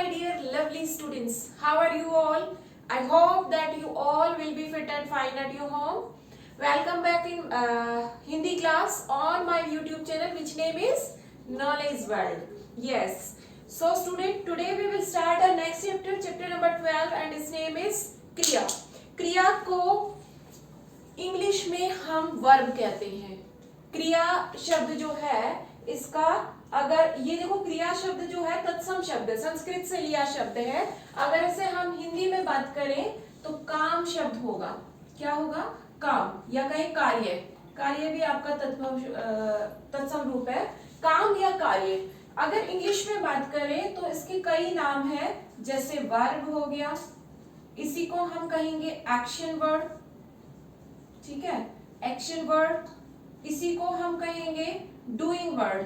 my dear lovely students. How are you all? I hope that you all will be fit and fine at your home. Welcome back in Hindi class on my YouTube channel, which name is Knowledge World. Yes. So student, today we will start our next chapter, chapter number 12, and its name is क्रिया. क्रिया को English में हम verb कहते हैं. क्रिया शब्द जो है इसका, अगर ये देखो क्रिया शब्द जो है तत्सम शब्द है, संस्कृत से लिया शब्द है. अगर इसे हम हिंदी में बात करें तो काम शब्द होगा. क्या होगा? काम, या कहें कार्य. कार्य भी आपका तत्सम रूप है, काम या कार्य. अगर इंग्लिश में बात करें तो इसके कई नाम हैं, जैसे वर्ब हो गया, इसी को हम कहेंगे एक्शन वर्ड. ठीक है, एक्शन वर्ड. इसी को हम कहेंगे डूइंग वर्ड.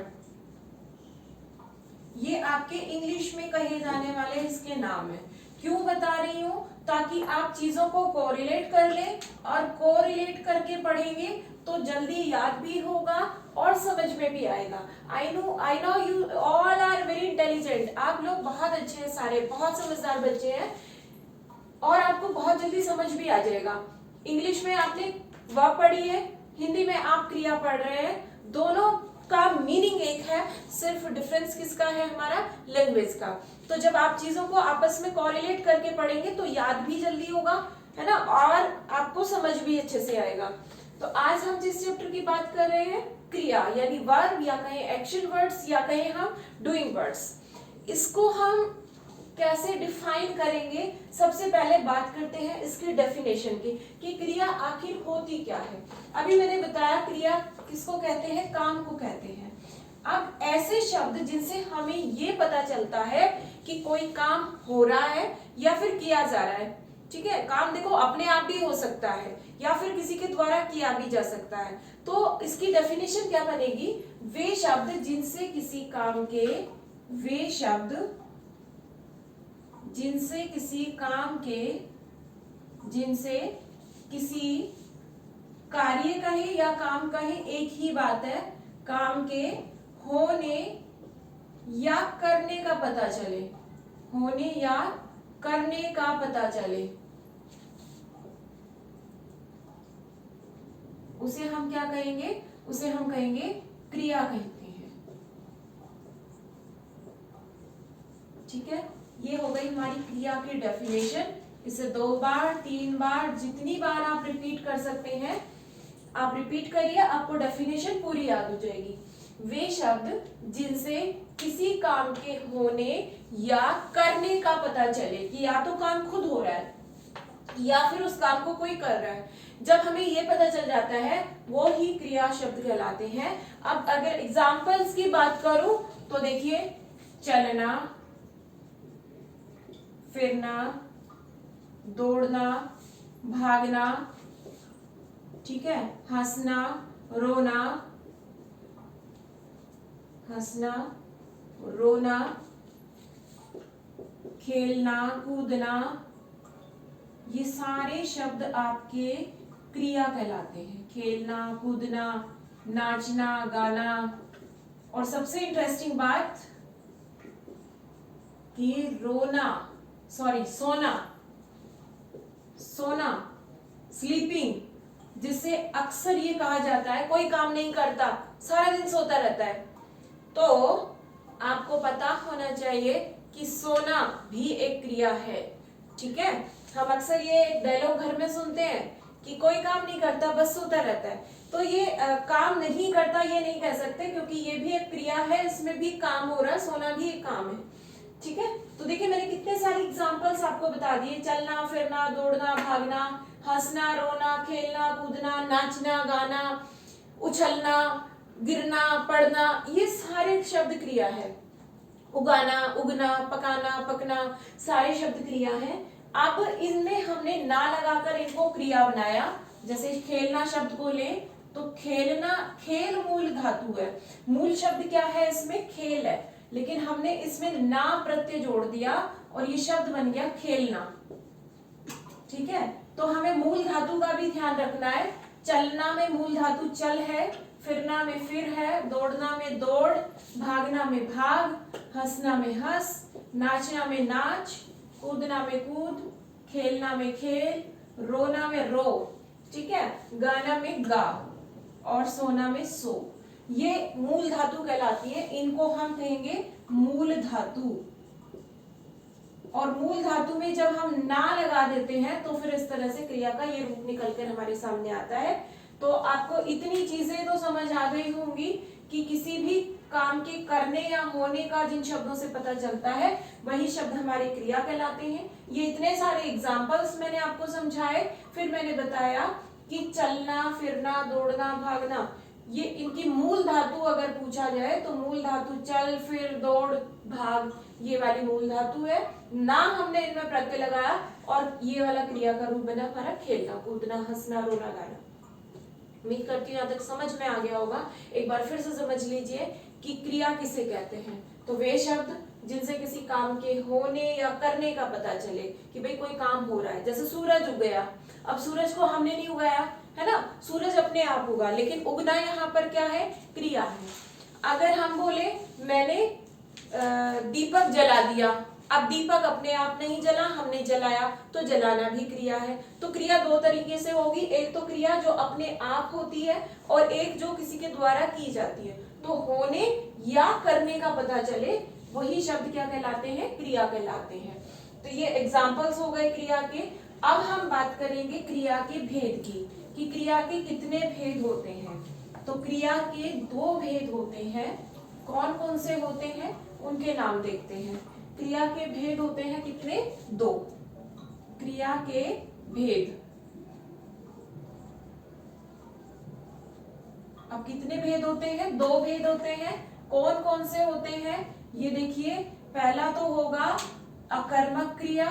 ये आपके इंग्लिश में कहे जाने वाले इसके नाम है. क्यों बता रही हूं? ताकि आप चीजों को कोरिलेट कर लें, और कोरिलेट करके पढ़ेंगे तो जल्दी याद भी होगा और समझ में भी आएगा. I know you all are very intelligent. आप लोग बहुत अच्छे हैं, सारे बहुत समझदार बच्चे हैं, और आपको बहुत जल्दी समझ भी आ जाएगा. इंग्लिश में आपने वर्ब पढ़ी है, हिंदी में आप क्रिया पढ़ रहे हैं. दोनों का मीनिंग एक है, सिर्फ डिफरेंस किसका है? हमारा लैंग्वेज का. तो जब आप चीजों को आपस में कोरिलेट करके पढ़ेंगे तो याद भी जल्दी होगा, है ना, और आपको समझ भी अच्छे से आएगा. तो आज हम जिस चैप्टर की बात कर रहे हैं, क्रिया यानी वर्ब, या कहें एक्शन वर्ड्स, या कहें हम डूइंग वर्ड्स. इसको हम कैसे डिफाइन करेंगे? सबसे पहले बात करते हैं इसकी डेफिनेशन की, कि क्रिया आखिर होती क्या है. अभी मैंने बताया क्रिया किसको कहते हैं? काम को कहते हैं. अब ऐसे शब्द जिनसे हमें ये पता चलता है कि कोई काम हो रहा है या फिर किया जा रहा है. ठीक है, काम देखो अपने आप भी हो सकता है या फिर किसी के द्वारा किया भी जा सकता है. तो इसकी डेफिनेशन क्या बनेगी? वे शब्द जिनसे किसी काम के, वे शब्द जिनसे किसी काम के, जिनसे किसी कार्य कहे या काम कहे, एक ही बात है, काम के होने या करने का पता चले, होने या करने का पता चले, उसे हम क्या कहेंगे? उसे हम कहेंगे क्रिया कहते हैं. ठीक है, ये हो गई हमारी क्रिया की डेफिनेशन. इसे 2 बार 3 बार जितनी बार आप रिपीट कर सकते हैं आप रिपीट करिए, आपको डेफिनेशन पूरी याद हो जाएगी. वे शब्द जिनसे किसी काम के होने या करने का पता चले, कि या तो काम खुद हो रहा है या फिर उस काम को कोई कर रहा है. जब हमें ये पता चल जाता है वो ही क्रिया शब्द कहलाते हैं. अब अगर एग्जाम्पल्स की बात करूं तो देखिए, चलना, फिरना, दौड़ना, भागना, ठीक है, हंसना, रोना, हंसना, रोना, खेलना, कूदना, ये सारे शब्द आपके क्रिया कहलाते हैं. खेलना, कूदना, नाचना, गाना. और सबसे इंटरेस्टिंग बात कि सोना, स्लीपिंग, जिससे अक्सर ये कहा जाता है कोई काम नहीं करता, सारा दिन सोता रहता है. तो आपको पता होना चाहिए कि सोना भी एक क्रिया है. ठीक है, हम अक्सर ये डायलॉग घर में सुनते हैं कि कोई काम नहीं करता, बस सोता रहता है. तो ये काम नहीं करता ये नहीं कह सकते, क्योंकि ये भी एक क्रिया है, इसमें भी काम हो रहा है, सोना भी एक काम है. ठीक है, तो देखिए मैंने कितने सारे एग्जांपल्स आपको बता दिए. चलना, फिरना, दौड़ना, भागना, हंसना, रोना, खेलना, कूदना, नाचना, गाना, उछलना, गिरना, पढ़ना, ये सारे शब्द क्रिया है. उगाना, उगना, पकाना, पकना, सारे शब्द क्रिया है. अब इनमें हमने ना लगाकर इनको क्रिया बनाया. जैसे खेलना शब्द को लें तो खेलना, खेल मूल धातु है. मूल शब्द क्या है? इसमें खेल है, लेकिन हमने इसमें ना प्रत्यय जोड़ दिया और ये शब्द बन गया खेलना. ठीक है, तो हमें मूल धातु का भी ध्यान रखना है. चलना में मूल धातु चल है, फिरना में फिर है, दौड़ना में दौड़, भागना में भाग, हंसना में हंस, नाचना में नाच, कूदना में कूद, खेलना में खेल, रोना में रो, ठीक है, गाना में गा और सोना में सो। ये मूल धातु कहलाती है, इनको हम कहेंगे मूल धातु। और मूल धातु में जब हम ना लगा देते हैं तो फिर इस तरह से क्रिया का ये रूप निकलकर हमारे सामने आता है। तो आपको इतनी चीजें तो समझ आ गई होंगी कि किसी भी काम के करने या होने का जिन शब्दों से पता चलता है वही शब्द हमारी क्रिया कहलाते हैं। ये इतने सारे एग्जाम्पल्स मैंने आपको समझाए, फिर मैंने बताया कि चलना, फिरना, दौड़ना, भागना, ये इनकी मूल धातु अगर पूछा जाए तो मूल धातु चल, फिर, दौड़, भाग, ये वाली मूल धातु है। नाम हमने इनमें प्रत्यय लगाया और ये वाला क्रिया का रूप बना हमारा खेलना, कूदना, हंसना, रोना, गाना। उम्मीद करती हूँ यहाँ तक समझ में आ गया होगा। एक बार फिर से समझ लीजिए कि क्रिया किसे कहते हैं। तो वे शब्द जिनसे किसी काम के होने या करने का पता चले कि भाई कोई काम हो रहा है। जैसे सूरज उग गया, अब सूरज को हमने नहीं उगाया है ना, सूरज अपने आप उगा, लेकिन उगना यहाँ पर क्या है, क्रिया है। अगर हम बोले मैंने दीपक जला दिया, अब दीपक अपने आप नहीं जला, हमने जलाया, तो जलाना भी क्रिया है। तो क्रिया दो तरीके से होगी, एक तो क्रिया जो अपने आप होती है और एक जो किसी के द्वारा की जाती है। तो होने या करने का पता चले वही शब्द क्या कहलाते हैं, क्रिया कहलाते हैं। तो ये एग्जाम्पल्स हो गए क्रिया के। अब हम बात करेंगे क्रिया के भेद की, कि क्रिया के कितने भेद होते हैं। तो क्रिया के दो भेद होते हैं। कौन कौन से होते हैं उनके नाम देखते हैं। क्रिया के भेद होते हैं कितने, दो। क्रिया के भेद, अब कितने भेद होते हैं, दो भेद होते हैं। कौन कौन से होते हैं ये देखिए। पहला तो होगा अकर्मक क्रिया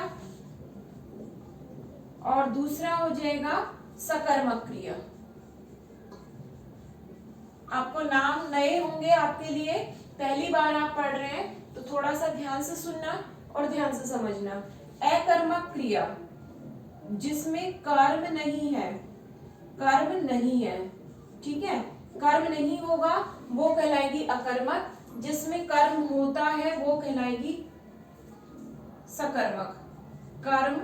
और दूसरा हो जाएगा सकर्मक क्रिया। आपको नाम नए होंगे आपके लिए, पहली बार आप पढ़ रहे हैं तो थोड़ा सा ध्यान से सुनना और ध्यान से समझना। अकर्मक क्रिया जिसमें कर्म नहीं है, कर्म नहीं है, ठीक है, कर्म नहीं होगा वो कहलाएगी अकर्मक। जिसमें कर्म होता है वो कहलाएगी सकर्मक। कर्म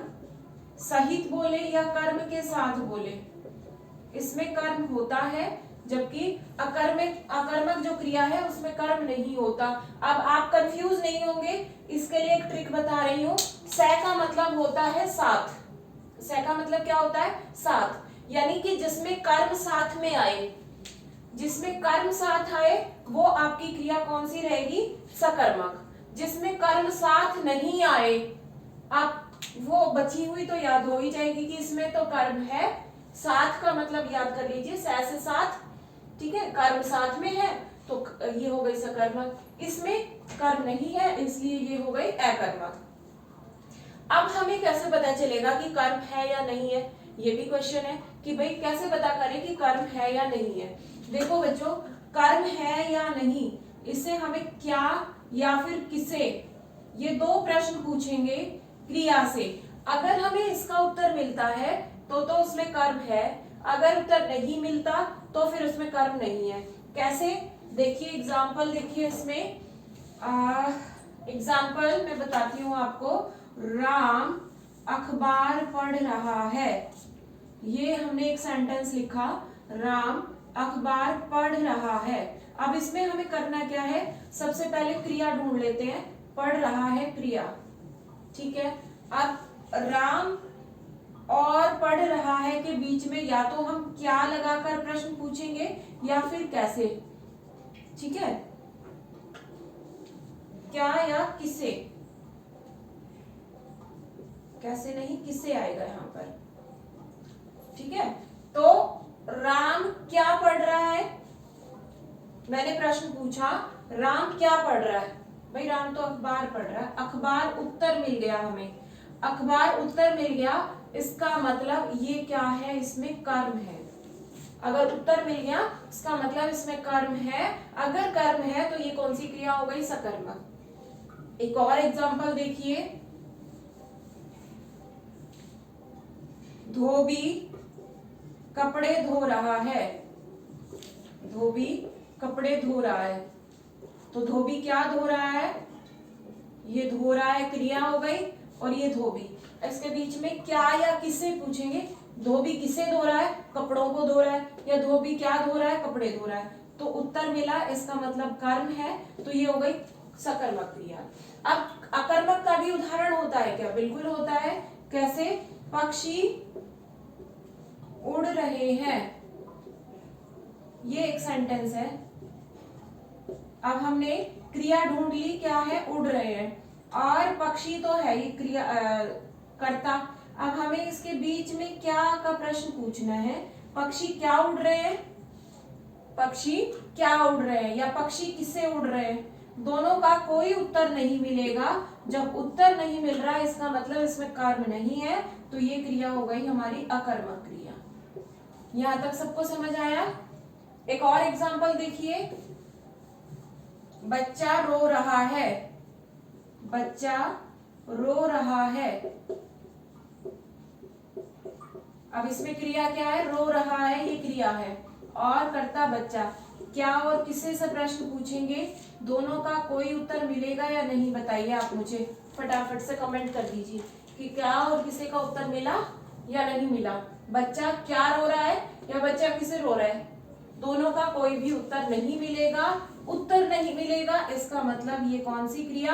सहित बोले या कर्म के साथ बोले, इसमें कर्म होता है, जबकि अकर्मक जो क्रिया है उसमें कर्म नहीं होता। अब आप कंफ्यूज नहीं होंगे, इसके लिए एक ट्रिक बता रही हूँ। से का मतलब होता है साथ, से का मतलब क्या होता है, साथ, यानी कि जिसमें कर्म साथ में आए, जिसमें कर्म साथ आए वो आपकी क्रिया कौन सी रहेगी, सकर्मक। जिसमें कर्म साथ नहीं आए, आप वो बची हुई तो याद हो ही जाएगी कि इसमें तो कर्म है, साथ का मतलब याद कर लीजिए, से साथ, ठीक है, कर्म साथ में है तो ये हो गई सकर्मक। इसमें कर्म नहीं है इसलिए ये हो गई अकर्मक। अब हमें कैसे पता चलेगा कि कर्म है या नहीं है, ये भी क्वेश्चन है कि भाई कैसे पता करें कि कर्म है या नहीं है। देखो बच्चों, कर्म है या नहीं, इससे हमें क्या या फिर किसे, ये दो प्रश्न पूछेंगे क्रिया से। अगर हमें इसका उत्तर मिलता है तो उसमें कर्म है, अगर उत्तर नहीं मिलता तो फिर उसमें कर्म नहीं है। कैसे, देखिए एग्जाम्पल देखिए इसमें। एग्जाम्पल मैं बताती हूँ आपको। राम अखबार पढ़ रहा है, ये हमने एक सेंटेंस लिखा, राम अखबार पढ़ रहा है। अब इसमें हमें करना क्या है, सबसे पहले क्रिया ढूंढ लेते हैं। पढ़ रहा है क्रिया, ठीक है। अब राम और पढ़ रहा है के बीच में या तो हम क्या लगाकर प्रश्न पूछेंगे या फिर कैसे, ठीक है, क्या या किसे, कैसे नहीं किसे आएगा यहाँ पर, ठीक है। तो राम क्या पढ़ रहा है, मैंने प्रश्न पूछा राम क्या पढ़ रहा है, भाई राम तो अखबार पढ़ रहा है। अखबार उत्तर मिल गया हमें, अखबार उत्तर मिल गया, इसका मतलब ये क्या है, इसमें कर्म है। अगर उत्तर मिल गया इसका मतलब इसमें कर्म है, अगर कर्म है तो ये कौन सी क्रिया हो गई, सकर्मक। एक और एग्जांपल देखिए। धोबी कपड़े धो रहा है, धोबी कपड़े धो रहा है, तो धोबी क्या धो रहा है, ये धो रहा है क्रिया हो गई, और ये धोबी। इसके बीच में क्या या किसे पूछेंगे, धोबी किसे धो रहा है, कपड़ों को धो रहा है, या धोबी क्या धो रहा है, कपड़े धो रहा है। तो उत्तर मिला, इसका मतलब कर्म है, तो ये हो गई सकर्मक क्रिया। अब अकर्मक का भी उदाहरण होता है क्या, बिल्कुल होता है। कैसे, पक्षी उड़ रहे हैं, ये एक सेंटेंस है। अब हमने क्रिया ढूंढ ली, क्या है, उड़ रहे हैं, और पक्षी तो है ही क्रिया कर्ता। अब हमें इसके बीच में क्या का प्रश्न पूछना है, पक्षी क्या उड़ रहे हैं, पक्षी क्या उड़ रहे हैं, या पक्षी किससे उड़ रहे हैं। दोनों का कोई उत्तर नहीं मिलेगा। जब उत्तर नहीं मिल रहा है, इसका मतलब इसमें कर्म नहीं है, तो ये क्रिया हो गई हमारी अकर्मक क्रिया। यहां तक सबको समझ आया। एक और एग्जांपल देखिए, बच्चा रो रहा है, बच्चा रो रहा है। अब इसमें क्रिया क्या है, रो रहा है, ये क्रिया है, और कर्ता बच्चा। क्या और किसे से प्रश्न पूछेंगे, दोनों का कोई उत्तर मिलेगा या नहीं, बताइए आप मुझे फटाफट से कमेंट कर दीजिए कि क्या और किसे का उत्तर मिला या नहीं मिला। बच्चा क्या रो रहा है या बच्चा किसे रो रहा है, दोनों का कोई भी उत्तर नहीं मिलेगा। उत्तर नहीं मिलेगा, इसका मतलब ये कौन सी क्रिया,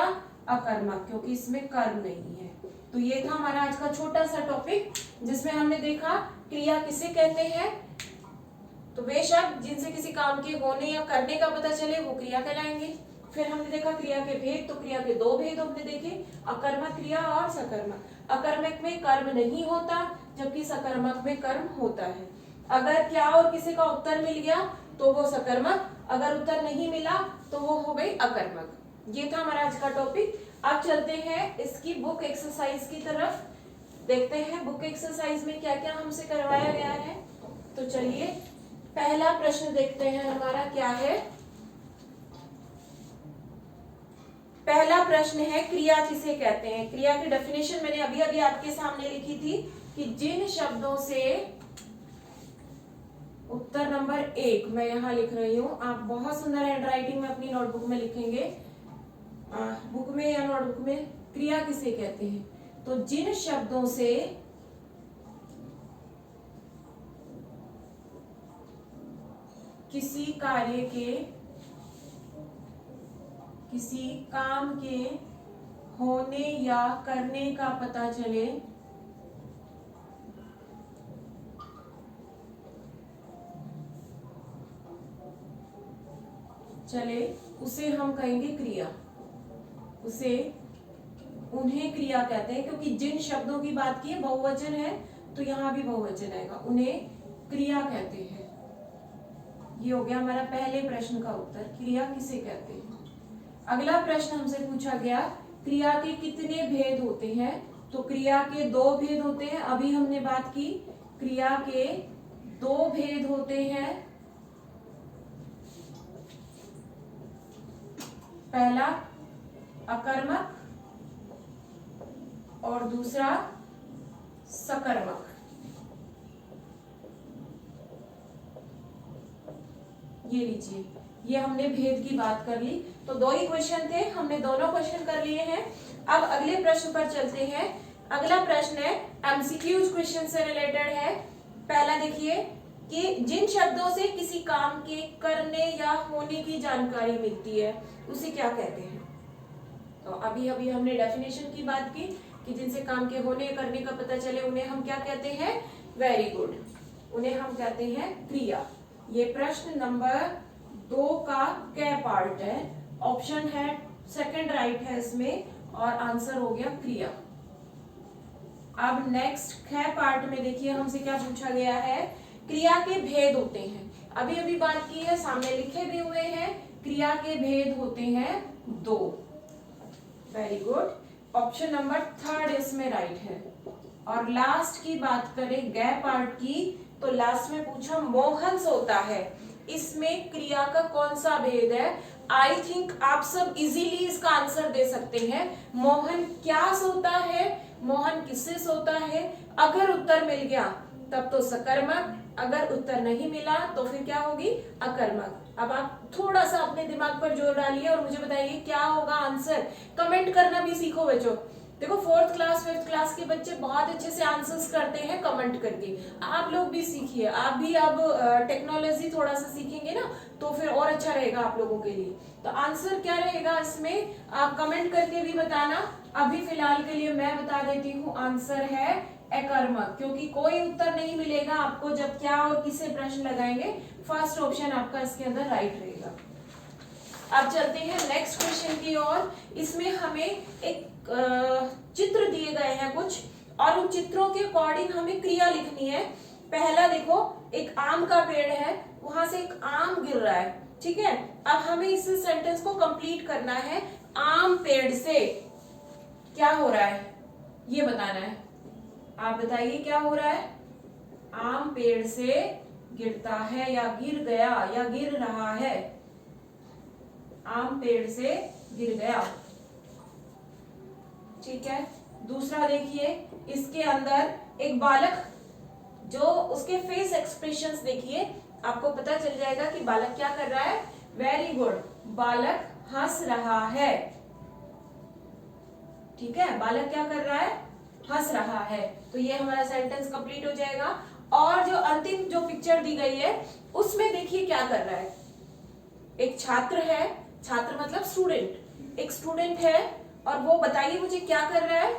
अकर्मक, क्योंकि इसमें कर्म नहीं है। तो ये था हमारा आज का छोटा सा टॉपिक, जिसमें हमने देखा क्रिया किसे कहते हैं। तो वे शब्द जिनसे किसी काम के होने या करने का पता चले वो क्रिया कहलाएंगे। फिर हमने देखा क्रिया के भेद, तो क्रिया के दो भेद हमने देखे, अकर्मक क्रिया और सकर्मक। अकर्मक में कर्म नहीं होता, जबकि सकर्मक में कर्म होता है। अगर क्या और किसी का उत्तर मिल गया तो वो सकर्मक, अगर उत्तर नहीं मिला तो वो हो गई अकर्मक। ये था हमारा आज का टॉपिक। अब चलते हैं इसकी बुक एक्सरसाइज की तरफ, देखते हैं बुक एक्सरसाइज में क्या क्या हमसे करवाया गया है। तो चलिए पहला प्रश्न देखते हैं हमारा क्या है। पहला प्रश्न है, क्रिया किसे कहते हैं। क्रिया की डेफिनेशन मैंने अभी अभी आपके सामने लिखी थी कि जिन शब्दों से, उत्तर नंबर 1 मैं यहां लिख रही हूं, आप बहुत सुंदर हैंडराइटिंग में अपनी नोटबुक में लिखेंगे, बुक में या नोटबुक में, क्रिया किसे कहते हैं। तो जिन शब्दों से किसी कार्य के, किसी काम के होने या करने का पता चले उसे हम कहेंगे क्रिया, उसे, उन्हें क्रिया कहते हैं। क्योंकि जिन शब्दों की बात की है, बहुवचन है, तो यहां भी बहुवचन आएगा, उन्हें क्रिया कहते हैं। ये हो गया हमारा पहले प्रश्न का उत्तर, क्रिया किसे कहते हैं। अगला प्रश्न हमसे पूछा गया, क्रिया के कितने भेद होते हैं। तो क्रिया के दो भेद होते हैं, अभी हमने बात की, क्रिया के दो भेद होते हैं। पहला अकर्मक और दूसरा सकर्मक। ये लीजिए, ये हमने भेद की बात कर ली। तो दो ही क्वेश्चन थे, हमने दोनों क्वेश्चन कर लिए हैं। अब अगले प्रश्न पर चलते हैं। अगला प्रश्न है एमसीक्यूज क्वेश्चन से रिलेटेड है। पहला देखिए कि जिन शब्दों से किसी काम के करने या होने की जानकारी मिलती है उसे क्या कहते हैं। तो अभी अभी हमने डेफिनेशन की बात की कि जिनसे काम के होने करने का पता चले उन्हें हम क्या कहते हैं, वेरी गुड, उन्हें हम कहते हैं क्रिया। ये प्रश्न नंबर 2 का क्या पार्ट है, ऑप्शन है सेकंड राइट है इसमें, और आंसर हो गया क्रिया। अब नेक्स्ट ख पार्ट में देखिए हमसे क्या पूछा गया है, क्रिया के भेद होते हैं। अभी अभी बात की है, सामने लिखे भी हुए हैं, क्रिया के भेद होते हैं 2। वेरी गुड, ऑप्शन नंबर 3 इसमें राइट है। और लास्ट की बात करें ग पार्ट की, तो लास्ट में पूछा मोहन सोता है, इसमें क्रिया का कौन सा भेद है। आई थिंक आप सब इजीली इसका आंसर दे सकते हैं। मोहन क्या सोता है, मोहन किससे सोता है। अगर उत्तर मिल गया तब तो सकर्मक, अगर उत्तर नहीं मिला तो फिर क्या होगी, अकर्मक। अब आप थोड़ा सा अपने दिमाग पर जोर डालिए और मुझे बताइए क्या होगा आंसर। कमेंट करना भी सीखो बच्चों। देखो 4th क्लास 5th क्लास के बच्चे बहुत अच्छे से आंसर्स करते हैं कमेंट करके। आप लोग भी सीखिए, आप भी अब टेक्नोलॉजी थोड़ा सा सीखेंगे ना तो फिर और अच्छा रहेगा आप लोगों के लिए। तो आंसर क्या रहेगा इसमें आप कमेंट करके भी बताना। अभी फिलहाल के लिए मैं बता देती हूँ, आंसर है अकर्मक, क्योंकि कोई उत्तर नहीं मिलेगा आपको जब क्या और किसे प्रश्न लगाएंगे। फर्स्ट ऑप्शन आपका इसके अंदर राइट रहेगा। अब चलते हैं नेक्स्ट क्वेश्चन की ओर। इसमें हमें एक चित्र दिए गए हैं कुछ, और उन चित्रों के अकॉर्डिंग हमें क्रिया लिखनी है। पहला देखो, एक आम का पेड़ है, वहां से एक आम गिर रहा है, ठीक है। अब हमें इस सेंटेंस को कंप्लीट करना है। आम पेड़ से क्या हो रहा है ये बताना है। आप बताइए क्या हो रहा है। आम पेड़ से गिरता है या गिर गया या गिर रहा है। आम पेड़ से गिर गया, ठीक है। दूसरा देखिए, इसके अंदर एक बालक, जो उसके फेस एक्सप्रेशंस देखिए, आपको पता चल जाएगा कि बालक क्या कर रहा है। वेरी गुड, बालक हंस रहा है, ठीक है। बालक क्या कर रहा है, हंस रहा है। तो ये हमारा सेंटेंस कंप्लीट हो जाएगा। और जो अंतिम जो पिक्चर दी गई है उसमें देखिए क्या कर रहा है। एक छात्र है, छात्र मतलब स्टूडेंट, एक स्टूडेंट है और वो बताइए मुझे क्या कर रहा है,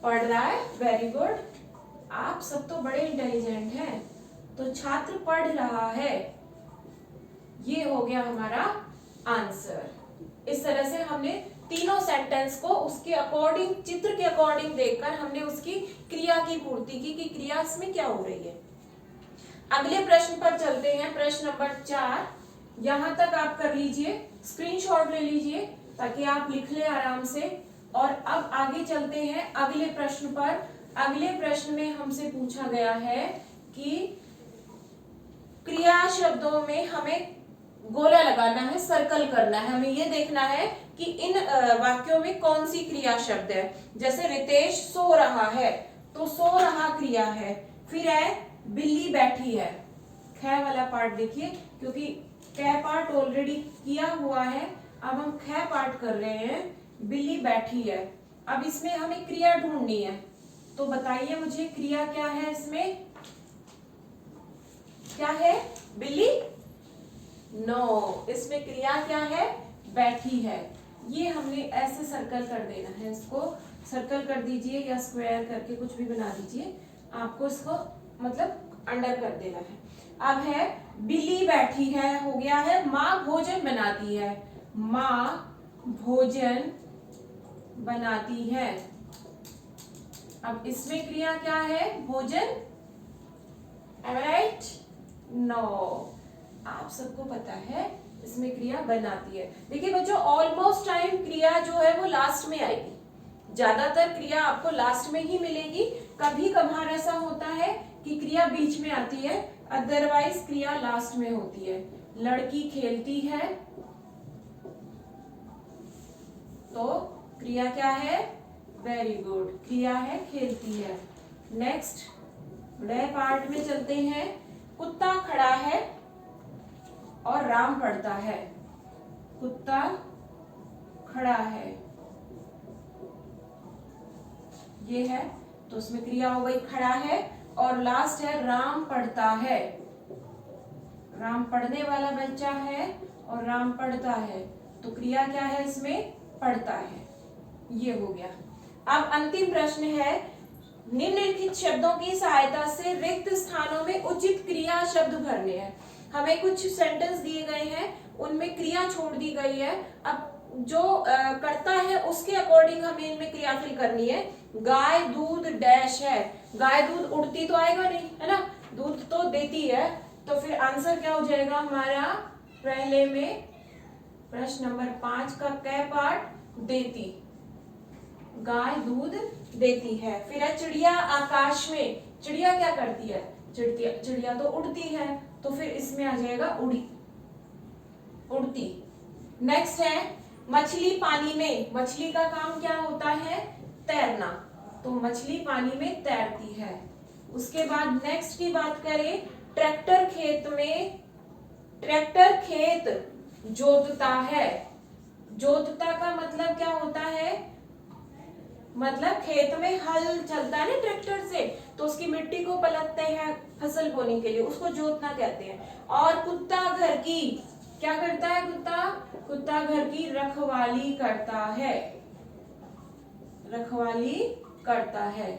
पढ़ रहा है। वेरी गुड, आप सब तो बड़े इंटेलिजेंट हैं। तो छात्र पढ़ रहा है, ये हो गया हमारा आंसर। इस तरह से हमने तीनों सेंटेंस को उसके अकॉर्डिंग, चित्र के अकॉर्डिंग देखकर हमने उसकी क्रिया की पूर्ति की कि क्रिया इसमें क्या हो रही है। अगले प्रश्न पर चलते हैं, प्रश्न नंबर 4। यहां तक आप कर लीजिए, स्क्रीनशॉट ले लीजिए ताकि आप लिख ले आराम से। और अब आगे चलते हैं अगले प्रश्न पर। अगले प्रश्न में हमसे पूछा गया है कि क्रिया शब्दों में हमें गोला लगाना है, सर्कल करना है। हमें ये देखना है कि इन वाक्यों में कौन सी क्रिया शब्द है। जैसे रितेश सो रहा है, तो सो रहा क्रिया है। फिर है बिल्ली बैठी है, ख वाला पार्ट देखिए, क्योंकि क पार्ट ऑलरेडी किया हुआ है, अब हम ख पार्ट कर रहे हैं। बिल्ली बैठी है, अब इसमें हमें क्रिया ढूंढनी है। तो बताइए मुझे क्रिया क्या है इसमें, क्या है, बिल्ली? नो, इसमें क्रिया क्या है, बैठी है। ये हमने ऐसे सर्कल कर देना है, इसको सर्कल कर दीजिए या स्क्वायर करके कुछ भी बना दीजिए। आपको इसको मतलब अंडर कर देना है। अब है बिल्ली बैठी है, हो गया है माँ भोजन बनाती है, माँ भोजन बनाती है। अब इसमें क्रिया क्या है, भोजन। Am I right? नो, आप सबको पता है इसमें क्रिया बनाती है। देखिए बच्चों, ऑलमोस्ट टाइम क्रिया जो है वो लास्ट में आएगी। ज्यादातर क्रिया आपको लास्ट में ही मिलेगी। कभी कभार ऐसा होता है कि क्रिया बीच में आती है, अदरवाइज क्रिया लास्ट में होती है। लड़की खेलती है, तो क्रिया क्या है, वेरी गुड, क्रिया है खेलती है। नेक्स्ट बड़े पार्ट में चलते हैं। कुत्ता खड़ा है और राम पढ़ता है, कुत्ता खड़ा है, ये है, तो उसमें क्रिया हो गई खड़ा है। और लास्ट है राम पढ़ता है, राम पढ़ने वाला बच्चा है और राम पढ़ता है, तो क्रिया क्या है इसमें, पढ़ता है। ये हो गया। अब अंतिम प्रश्न है, निम्नलिखित शब्दों की सहायता से रिक्त स्थानों में उचित क्रिया शब्द भरने हैं। हमें कुछ सेंटेंस दिए गए हैं, उनमें क्रिया छोड़ दी गई है। अब जो करता है उसके अकॉर्डिंग हमें इनमें क्रिया फिल करनी है। गाय दूध डैश है, गाय दूध उड़ती तो आएगा नहीं, है ना, दूध तो देती है। तो फिर आंसर क्या हो जाएगा हमारा, पहले में प्रश्न नंबर 5 का क पार्ट, देती, गाय दूध देती है। फिर है चिड़िया आकाश में, चिड़िया क्या करती है, चिड़िया तो उड़ती है, तो फिर इसमें आ जाएगा उड़ी, उड़ती। नेक्स्ट है मछली पानी में, मछली का काम क्या होता है, तैरना, तो मछली पानी में तैरती है। उसके बाद नेक्स्ट की बात करें, ट्रैक्टर खेत में, ट्रैक्टर खेत जोतता है। जोतता का मतलब क्या होता है, मतलब खेत में हल चलता है ना ट्रैक्टर से, तो उसकी मिट्टी को पलटते हैं फसल बोने के लिए, उसको जोतना कहते हैं। और कुत्ता घर की क्या करता है, कुत्ता घर की रखवाली करता है, रखवाली करता है।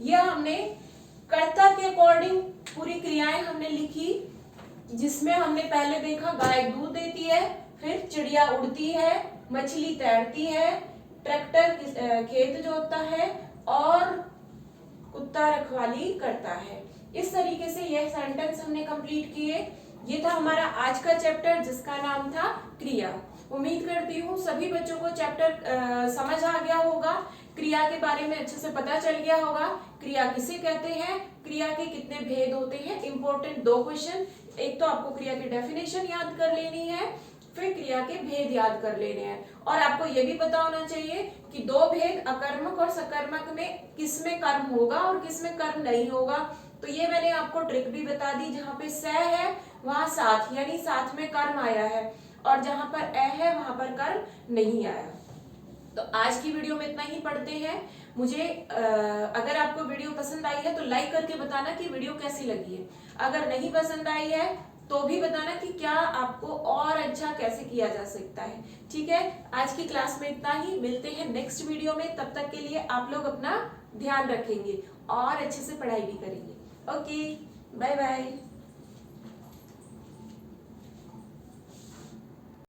यह हमने कर्ता के अकॉर्डिंग पूरी क्रियाएं हमने लिखी, जिसमें हमने पहले देखा गाय दूध देती है, फिर चिड़िया उड़ती है, मछली तैरती है, ट्रैक्टर खेत जोतता है और कुत्ता रखवाली करता है। इस तरीके से यह सेंटेंस हमने कंप्लीट किए। ये था हमारा आज का चैप्टर जिसका नाम था क्रिया। उम्मीद करती हूँ सभी बच्चों को चैप्टर समझ आ गया होगा, क्रिया के बारे में अच्छे से पता चल गया होगा। क्रिया किसे कहते हैं, क्रिया के कितने भेद होते हैं, इंपॉर्टेंट 2 क्वेश्चन। एक तो आपको क्रिया की डेफिनेशन याद कर लेनी है, फिर क्रिया के भेद याद कर लेने हैं। और आपको यह भी पता होना चाहिए कि 2 भेद अकर्मक और सकर्मक में किसमें कर्म होगा और किसमें कर्म नहीं होगा। तो ये मैंने आपको ट्रिक भी बता दी, जहां पे स है वहां साथ, यानी साथ में कर्म आया है, और जहां पर ए है वहां पर कर्म नहीं आया। तो आज की वीडियो में इतना ही पढ़ते हैं। मुझे अगर आपको वीडियो पसंद आई है तो लाइक करके बताना कि वीडियो कैसी लगी है। अगर नहीं पसंद आई है तो भी बताना कि क्या आपको और अच्छा कैसे किया जा सकता है। ठीक है, आज की क्लास में इतना ही, मिलते हैं नेक्स्ट वीडियो में। तब तक के लिए आप लोग अपना ध्यान रखेंगे और अच्छे से पढ़ाई भी करेंगे। Okay, bye bye.